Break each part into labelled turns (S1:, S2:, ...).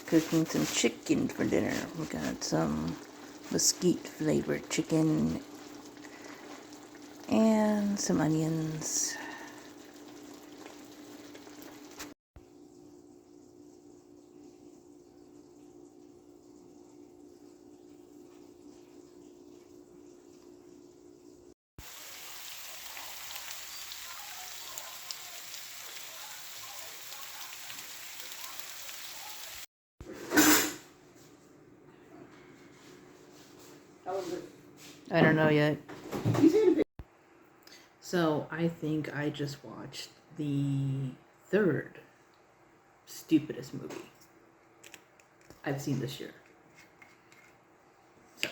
S1: Cooking some chicken for dinner. We got some mesquite flavored chicken and some onions. I don't know yet. So I think I just watched the third stupidest movie I've seen this year. So,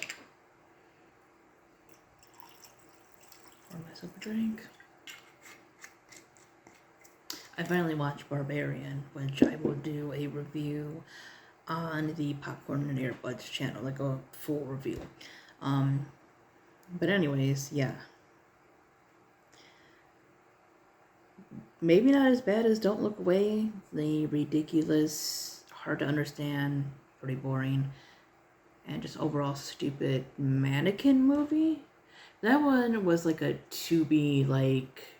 S1: pour myself a drink. I finally watched Barbarian, which I will do a review on the Popcorn and Earbuds channel, like a full review. But anyways, yeah. Maybe not as bad as Don't Look Away. The ridiculous, hard to understand, pretty boring, and just overall stupid mannequin movie. That one was like a to-be, like,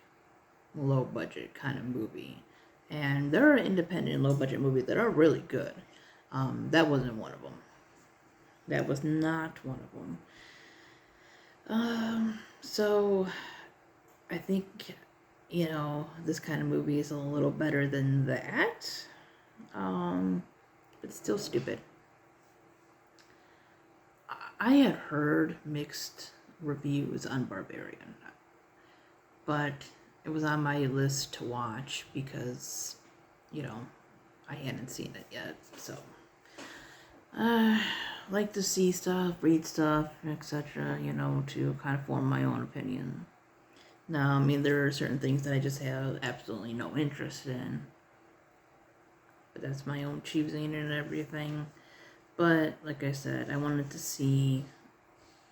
S1: low-budget kind of movie. And there are independent low-budget movies that are really good. That wasn't one of them. That was not one of them. So I think, you know, this kind of movie is a little better than that. But it's still stupid. I had heard mixed reviews on Barbarian, but it was on my list to watch because, you know, I hadn't seen it yet, so like to see stuff, read stuff, etc., you know, to kind of form my own opinion. Now, I mean, there are certain things that I just have absolutely no interest in, but that's my own choosing and everything. But like I said, I wanted to see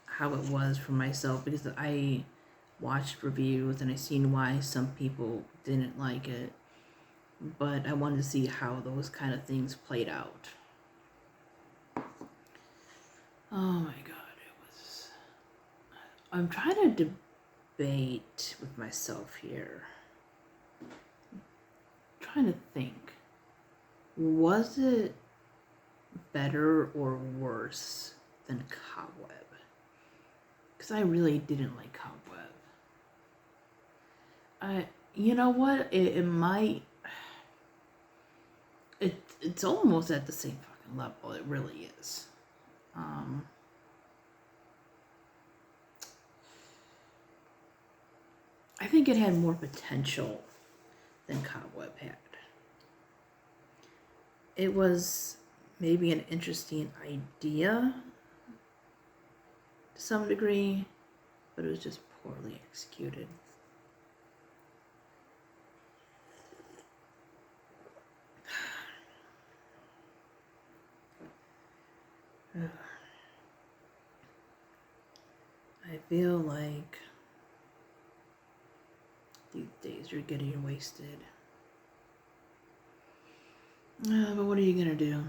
S1: how it was for myself because I watched reviews and I seen why some people didn't like it, but I wanted to see how those kind of things played out. Oh my god, I'm trying to debate with myself here. I'm trying to think. Was it better or worse than Cobweb? Because I really didn't like Cobweb. You know what? It might. It's almost at the same fucking level. It really is. I think it had more potential than Cobweb had. It was maybe an interesting idea to some degree, but it was just poorly executed. I feel like these days are getting wasted. But what are you gonna do?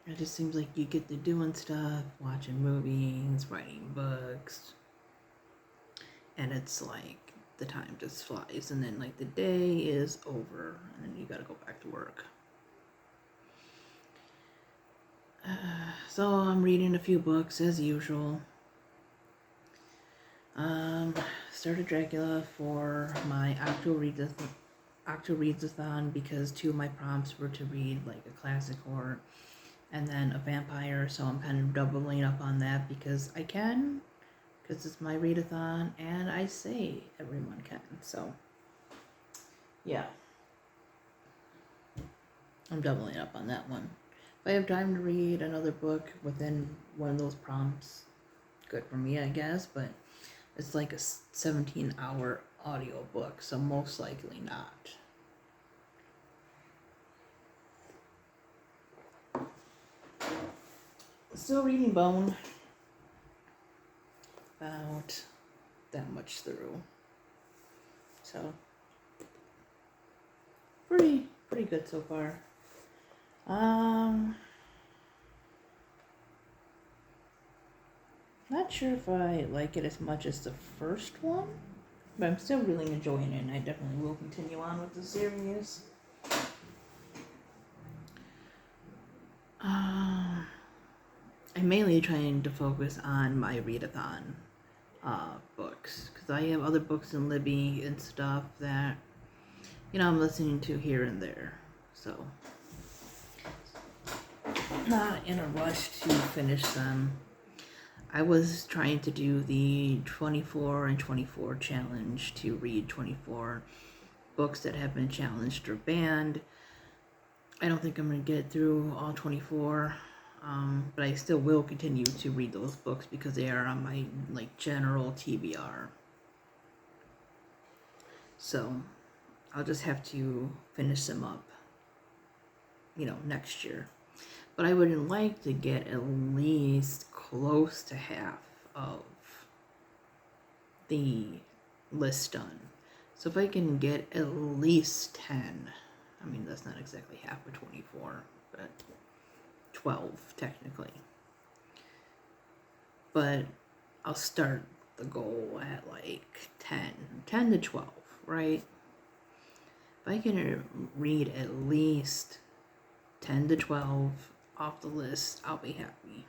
S1: It just seems like you get to doing stuff, watching movies, writing books, and it's like the time just flies, and then like the day is over, and then you gotta go back to work. So I'm reading a few books as usual. Started Dracula for my Octo Readathon because two of my prompts were to read like a classic horror and then a vampire, so I'm kind of doubling up on that because I can, because it's my readathon and I say everyone can, so yeah, I'm doubling up on that one. If I have time to read another book within one of those prompts, good for me, I guess, but it's like a 17-hour audio book, so most likely not. Still reading Bone about that much through. So pretty good so far. Not sure if I like it as much as the first one, but I'm still really enjoying it, and I definitely will continue on with the series. I'm mainly trying to focus on my readathon books, because I have other books in Libby and stuff that, I'm listening to here and there. So, not in a rush to finish them. I was trying to do the 24 and 24 challenge to read 24 books that have been challenged or banned. I don't think I'm going to get through all 24, but I still will continue to read those books because they are on my general TBR. So I'll just have to finish them up, next year. But I would like to get at least close to half of the list done. So if I can get at least 10, that's not exactly half of 24, but 12 technically. But I'll start the goal at 10 to 12, right? If I can read at least 10 to 12 off the list, I'll be happy.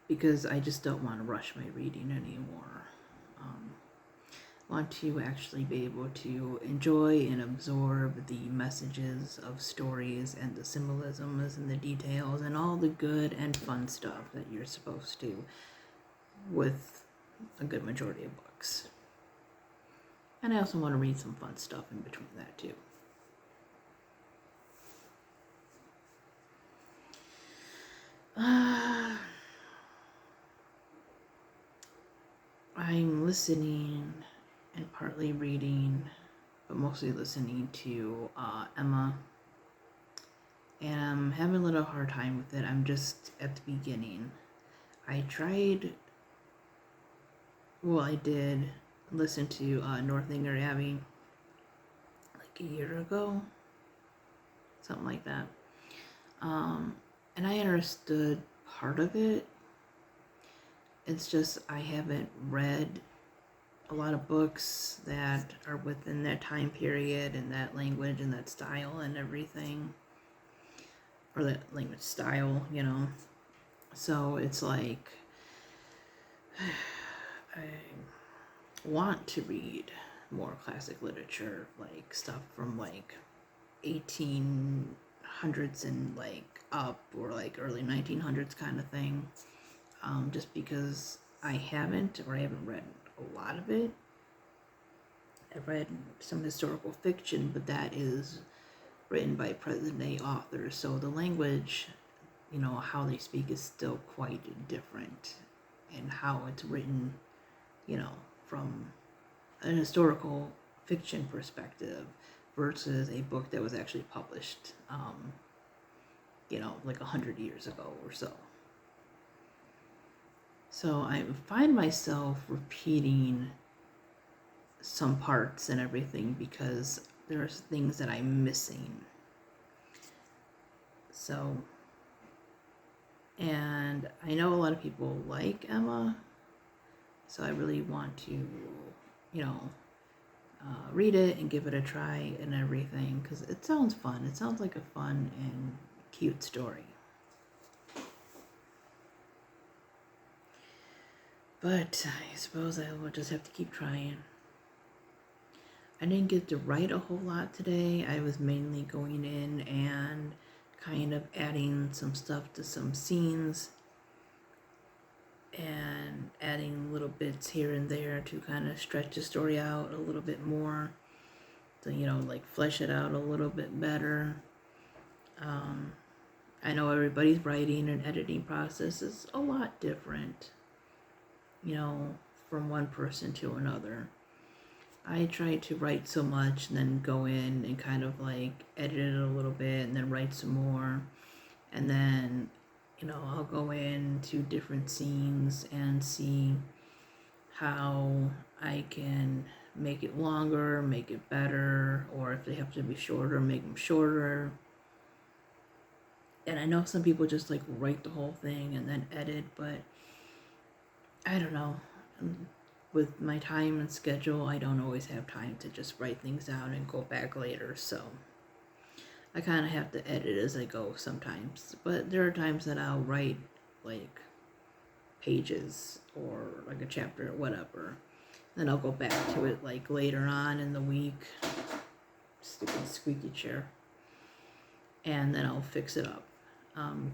S1: Because I just don't want to rush my reading anymore. Want to actually be able to enjoy and absorb the messages of stories and the symbolisms and the details and all the good and fun stuff that you're supposed to with a good majority of books. And I also want to read some fun stuff in between that too. I'm listening and partly reading, but mostly listening to Emma. And I'm having a little hard time with it. I'm just at the beginning. I did listen to Northanger Abbey a year ago. Something like that. And I understood part of it. It's just I haven't read a lot of books that are within that time period and that language and that style and everything. Or that language style, So it's I want to read more classic literature, stuff from 1800s and up, or early 1900s kind of thing. Just because I haven't read a lot of it. I've read some historical fiction, but that is written by present day authors, so the language, how they speak is still quite different, and how it's written, from an historical fiction perspective versus a book that was actually published, 100 years ago or so. So I find myself repeating some parts and everything because there's things that I'm missing. So, and I know a lot of people like Emma, so I really want to, read it and give it a try and everything, because it sounds fun. It sounds like a fun and cute story. But I suppose I will just have to keep trying. I didn't get to write a whole lot today. I was mainly going in and kind of adding some stuff to some scenes and adding little bits here and there to kind of stretch the story out a little bit more, to flesh it out a little bit better. I know everybody's writing and editing process is a lot different, from one person to another. I try to write so much and then go in and kind of edit it a little bit and then write some more. And then, I'll go into different scenes and see how I can make it longer, make it better, or if they have to be shorter, make them shorter. And I know some people just like write the whole thing and then edit, but I don't know. With my time and schedule, I don't always have time to just write things down and go back later, so I kind of have to edit as I go sometimes. But there are times that I'll write like pages or like a chapter or whatever. Then I'll go back to it like later on in the week. Stupid squeaky chair. And then I'll fix it up.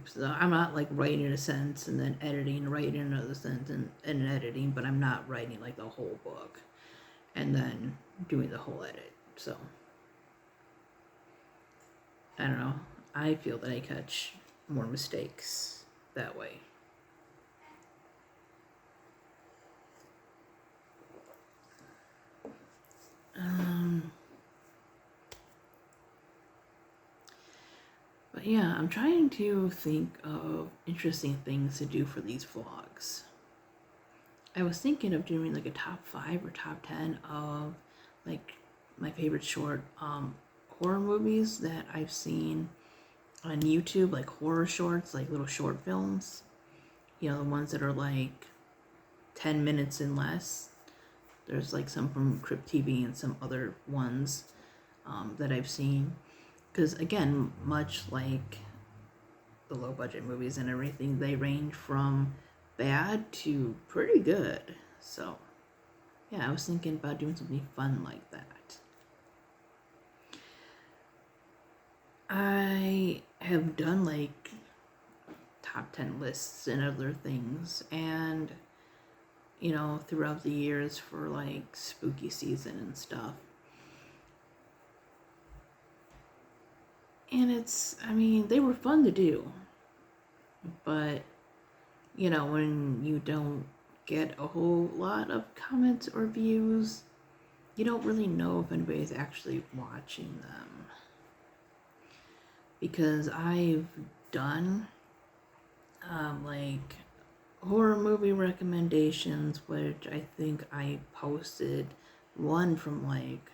S1: So I'm not like writing a sentence and then editing, writing another sentence and editing, but I'm not writing like the whole book and then doing the whole edit. So I don't know. I feel that I catch more mistakes that way. But yeah, I'm trying to think of interesting things to do for these vlogs. I was thinking of doing like a top 5 or top 10 of like my favorite short horror movies that I've seen on YouTube, like horror shorts, like little short films. You know, the ones that are like 10 minutes and less. There's like some from Crypt TV and some other ones that I've seen. Because again, much like the low budget movies and everything, they range from bad to pretty good. So yeah, I was thinking about doing something fun like that. I have done like top 10 lists and other things, and you know, throughout the years for like spooky season and stuff. And I mean, they were fun to do. But, you know, when you don't get a whole lot of comments or views, you don't really know if anybody's actually watching them. Because I've done, like, horror movie recommendations, which I think I posted one from, like,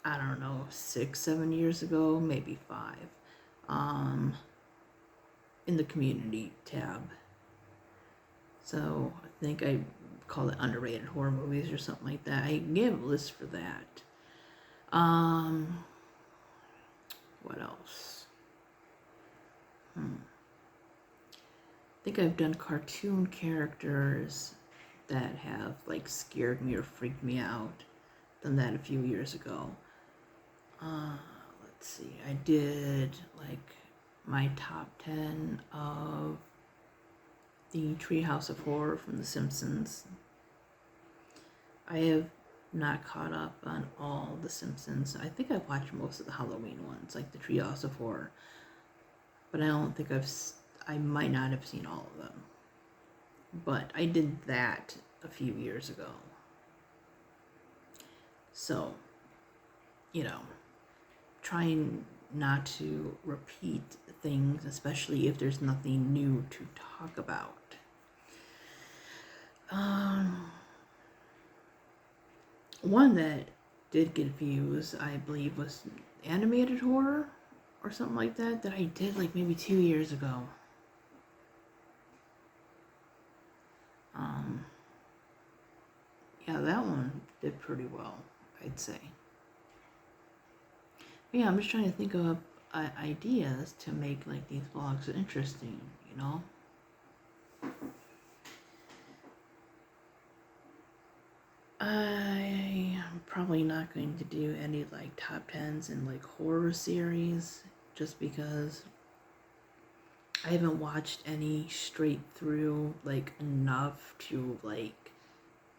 S1: I don't know, 6, 7 years ago, maybe 5, in the community tab. So I think I call it underrated horror movies or something like that. I gave a list for that. What else? I think I've done cartoon characters that have like scared me or freaked me out. Done that a few years ago. Let's see, I did like my top 10 of the Treehouse of Horror from The Simpsons. I have not caught up on all The Simpsons. I think I've watched most of the Halloween ones, like the Treehouse of Horror, but I don't think I might not have seen all of them. But I did that a few years ago. So, you know, trying not to repeat things, especially if there's nothing new to talk about. One that did get views, I believe, was animated horror or something like that I did like maybe 2 years ago. Yeah, that one did pretty well, I'd say. But yeah, I'm just trying to think of ideas to make like these vlogs interesting, you know? I'm probably not going to do any like top 10s in like horror series, just because I haven't watched any straight through like enough to like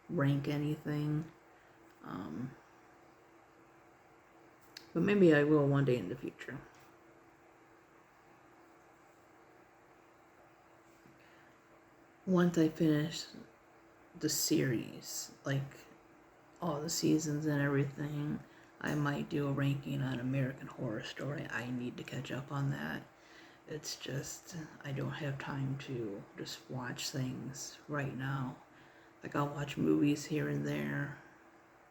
S1: rank anything. But maybe I will one day in the future. Once I finish the series, like all the seasons and everything, I might do a ranking on American Horror Story. I need to catch up on that. It's just, I don't have time to just watch things right now. Like, I'll watch movies here and there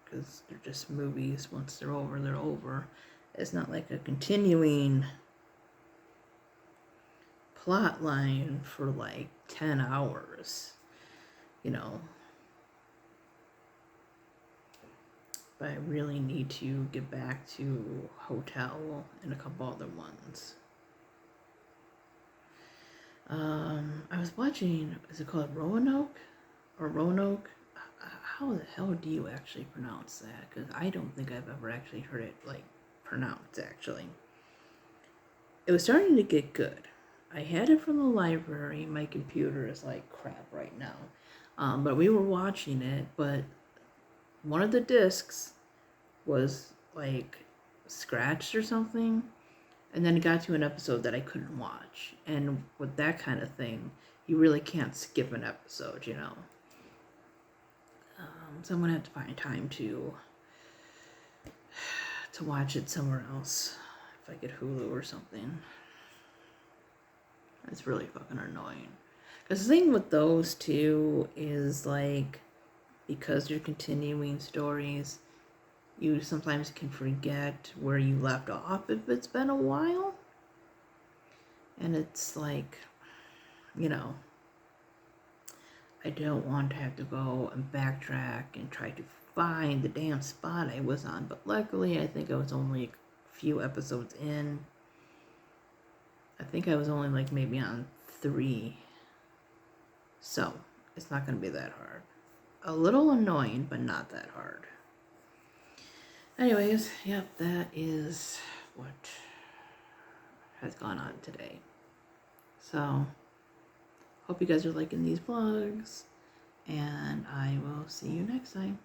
S1: because they're just movies. Once they're over, they're over. It's not like a continuing plot line for like 10 hours, you know. But I really need to get back to Hotel and a couple other ones. I was watching, is it called Roanoke? Or Roanoke? How the hell do you actually pronounce that? Because I don't think I've ever actually heard it, like, pronounced, actually. It was starting to get good. I had it from the library. My computer is like crap right now. But we were watching it, but one of the discs was, like, scratched or something. And then it got to an episode that I couldn't watch. And with that kind of thing, you really can't skip an episode, you know. So I'm going to have to find time to watch it somewhere else. If I get Hulu or something. It's really fucking annoying. Because the thing with those two is, like, because they're continuing stories, you sometimes can forget where you left off if it's been a while. And it's like, you know, I don't want to have to go and backtrack and try to find the damn spot I was on. But luckily, I think I was only a few episodes in. I think I was only like maybe on 3. So, it's not going to be that hard. A little annoying, but not that hard. Anyways, yep, that is what has gone on today. So, hope you guys are liking these vlogs, and I will see you next time.